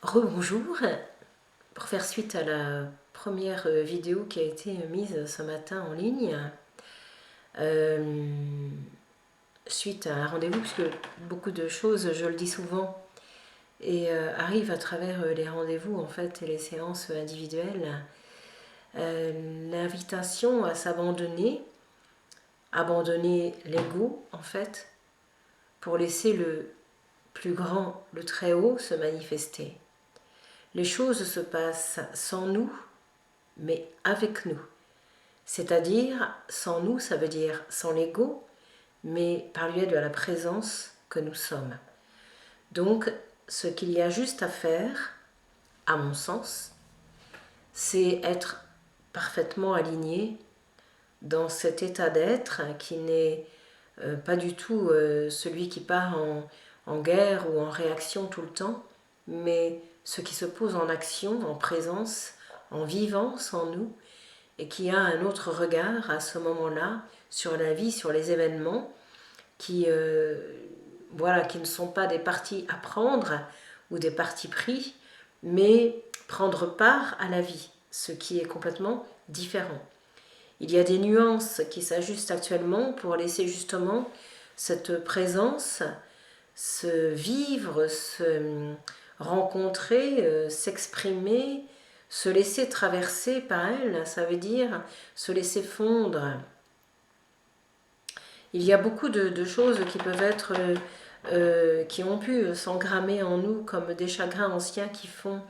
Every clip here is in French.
Rebonjour, pour faire suite à la première vidéo qui a été mise ce matin en ligne, euh, suite à un rendez-vous, puisque beaucoup de choses, je le dis souvent, et arrivent à travers les rendez-vous en fait et les séances individuelles, l'invitation à s'abandonner, abandonner l'ego en fait, pour laisser le plus grand, le très haut se manifester. Les choses se passent sans nous, mais avec nous. C'est-à-dire, sans nous, ça veut dire sans l'ego, mais par le biais de la présence que nous sommes. Donc, ce qu'il y a juste à faire, à mon sens, c'est être parfaitement aligné dans cet état d'être qui n'est pas du tout celui qui part en guerre ou en réaction tout le temps, mais ce qui se pose en action, en présence, en vivance en nous, et qui a un autre regard à ce moment-là sur la vie, sur les événements, qui, qui ne sont pas des partis à prendre ou des partis pris, mais prendre part à la vie, ce qui est complètement différent. Il y a des nuances qui s'ajustent actuellement pour laisser justement cette présence se vivre, se rencontrer, s'exprimer, se laisser traverser par elle, ça veut dire se laisser fondre. Il y a beaucoup de choses qui peuvent être, qui ont pu s'engrammer en nous comme des chagrins anciens qui font,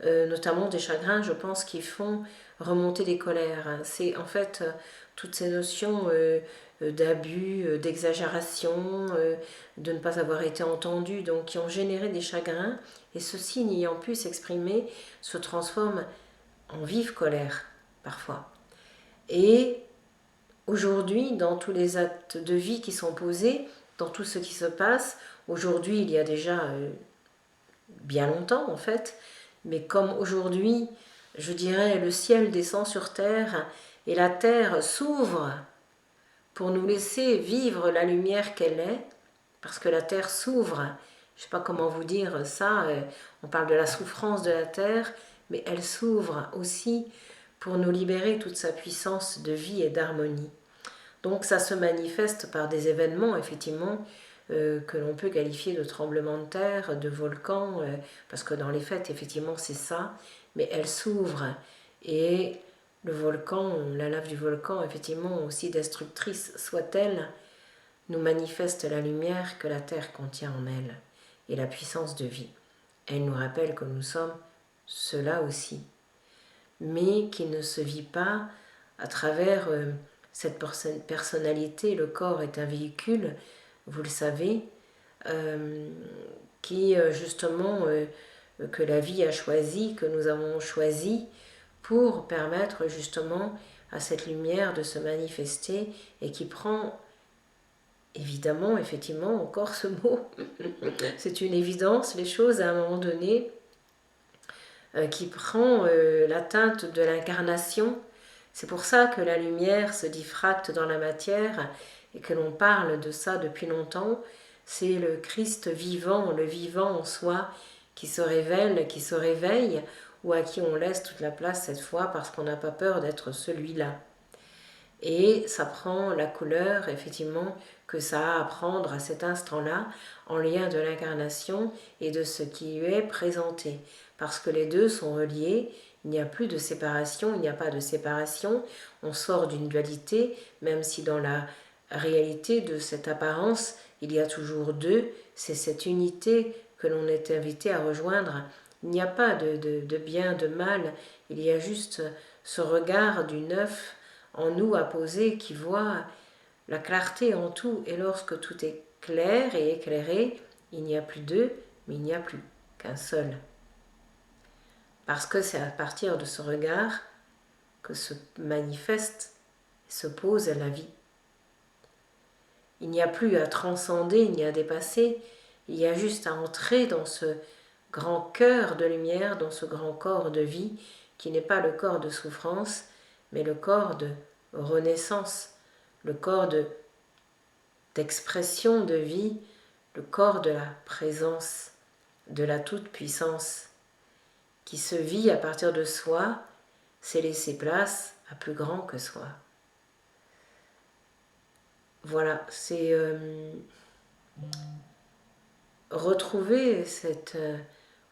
notamment des chagrins, je pense, qui font remonter des colères. C'est en fait toutes ces notions d'abus, d'exagération, de ne pas avoir été entendu, donc qui ont généré des chagrins, et ceci n'ayant pu s'exprimer se transforme en vive colère parfois. Et aujourd'hui, dans tous les actes de vie qui sont posés, dans tout ce qui se passe, aujourd'hui il y a déjà bien longtemps en fait, mais comme aujourd'hui, je dirais, le ciel descend sur terre et la terre s'ouvre pour nous laisser vivre la lumière qu'elle est, parce que la terre s'ouvre. Je ne sais pas comment vous dire ça, on parle de la souffrance de la terre, mais elle s'ouvre aussi pour nous libérer toute sa puissance de vie et d'harmonie. Donc ça se manifeste par des événements, effectivement, que l'on peut qualifier de tremblements de terre, de volcans, parce que dans les faits, effectivement, c'est ça, mais elle s'ouvre. Et le volcan, la lave du volcan, effectivement, aussi destructrice soit-elle, nous manifeste la lumière que la terre contient en elle, et la puissance de vie. Elle nous rappelle que nous sommes cela aussi, mais qui ne se vit pas à travers cette personnalité. Le corps est un véhicule, vous le savez, qui justement que la vie a choisi, que nous avons choisi pour permettre justement à cette lumière de se manifester et qui prend évidemment, effectivement, encore ce mot, c'est une évidence, les choses à un moment donné, qui prend la teinte de l'incarnation. C'est pour ça que la lumière se diffracte dans la matière et que l'on parle de ça depuis longtemps. C'est le Christ vivant, le vivant en soi, qui se révèle, qui se réveille, ou à qui on laisse toute la place cette fois parce qu'on n'a pas peur d'être celui-là. Et ça prend la couleur, effectivement, que ça a à prendre à cet instant-là, en lien de l'incarnation et de ce qui lui est présenté. Parce que les deux sont reliés, il n'y a plus de séparation, il n'y a pas de séparation, on sort d'une dualité, même si dans la réalité de cette apparence, il y a toujours deux, c'est cette unité que l'on est invité à rejoindre. Il n'y a pas de bien, de mal, il y a juste ce regard du neuf en nous à poser qui voit la clarté en tout. Et lorsque tout est clair et éclairé, il n'y a plus deux, mais il n'y a plus qu'un seul. Parce que c'est à partir de ce regard que se manifeste et se pose la vie. Il n'y a plus à transcender ni à dépasser, il y a juste à entrer dans ce grand cœur de lumière, dans ce grand corps de vie, qui n'est pas le corps de souffrance, mais le corps de renaissance, le corps d'expression de vie, le corps de la présence, de la toute-puissance, qui se vit à partir de soi, c'est laisser place à plus grand que soi. Voilà, c'est retrouver cette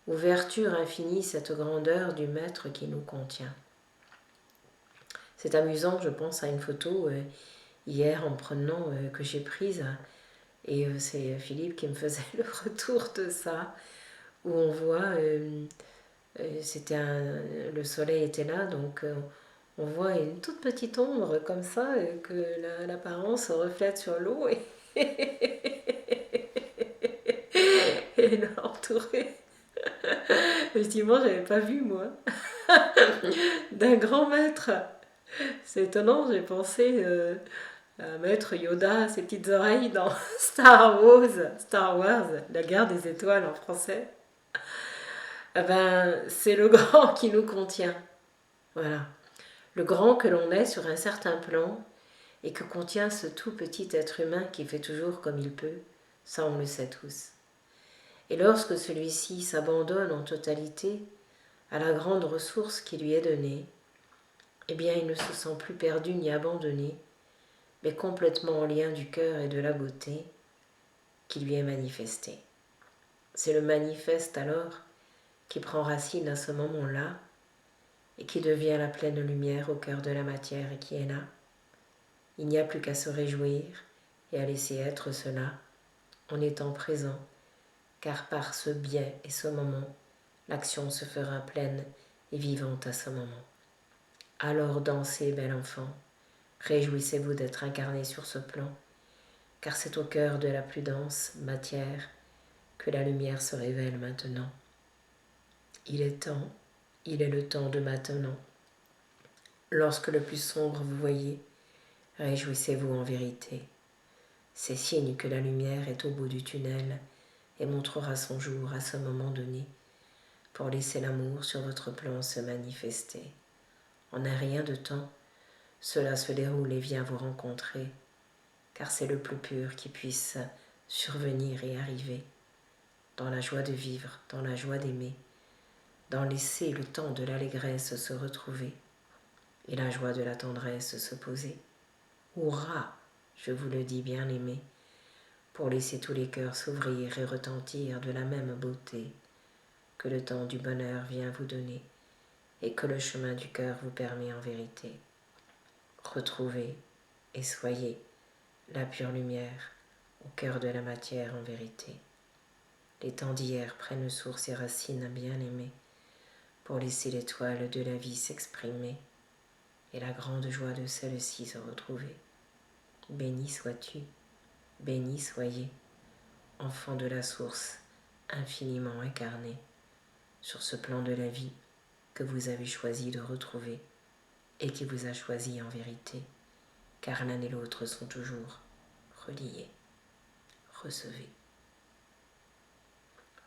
ouverture infinie, cette grandeur du maître qui nous contient. C'est amusant, je pense à une photo hier en prenant que j'ai prise, et c'est Philippe qui me faisait le retour de ça, où on voit, le soleil était là, donc on voit une toute petite ombre comme ça, que l'apparence reflète sur l'eau, et elle est entourée. Effectivement, j'avais pas vu moi, d'un grand maître. C'est étonnant, j'ai pensé à Maître Yoda, ses petites oreilles dans Star Wars, la guerre des étoiles en français. Eh ben, c'est le grand qui nous contient. Voilà. Le grand que l'on est sur un certain plan et que contient ce tout petit être humain qui fait toujours comme il peut, ça on le sait tous. Et lorsque celui-ci s'abandonne en totalité à la grande ressource qui lui est donnée, eh bien il ne se sent plus perdu ni abandonné, mais complètement en lien du cœur et de la beauté qui lui est manifesté. C'est le manifeste alors qui prend racine à ce moment-là et qui devient la pleine lumière au cœur de la matière et qui est là. Il n'y a plus qu'à se réjouir et à laisser être cela en étant présent, car par ce bien et ce moment, l'action se fera pleine et vivante à ce moment. Alors dansez, bel enfant, réjouissez-vous d'être incarné sur ce plan, car c'est au cœur de la plus dense matière que la lumière se révèle maintenant. Il est temps, il est le temps de maintenant. Lorsque le plus sombre vous voyez, réjouissez-vous en vérité. C'est signe que la lumière est au bout du tunnel et montrera son jour à ce moment donné pour laisser l'amour sur votre plan se manifester. En un rien de temps, cela se déroule et vient vous rencontrer, car c'est le plus pur qui puisse survenir et arriver, dans la joie de vivre, dans la joie d'aimer, dans laisser le temps de l'allégresse se retrouver et la joie de la tendresse se poser. Hurrah, je vous le dis bien aimé, pour laisser tous les cœurs s'ouvrir et retentir de la même beauté que le temps du bonheur vient vous donner et que le chemin du cœur vous permet en vérité. Retrouvez et soyez la pure lumière au cœur de la matière en vérité. Les temps d'hier prennent source et racines bien aimées pour laisser l'étoile de la vie s'exprimer et la grande joie de celle-ci se retrouver. Béni sois-tu, béni soyez, enfant de la source infiniment incarné, sur ce plan de la vie que vous avez choisi de retrouver et qui vous a choisi en vérité, car l'un et l'autre sont toujours reliés. Recevez.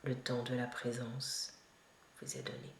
Le temps de la présence vous est donné.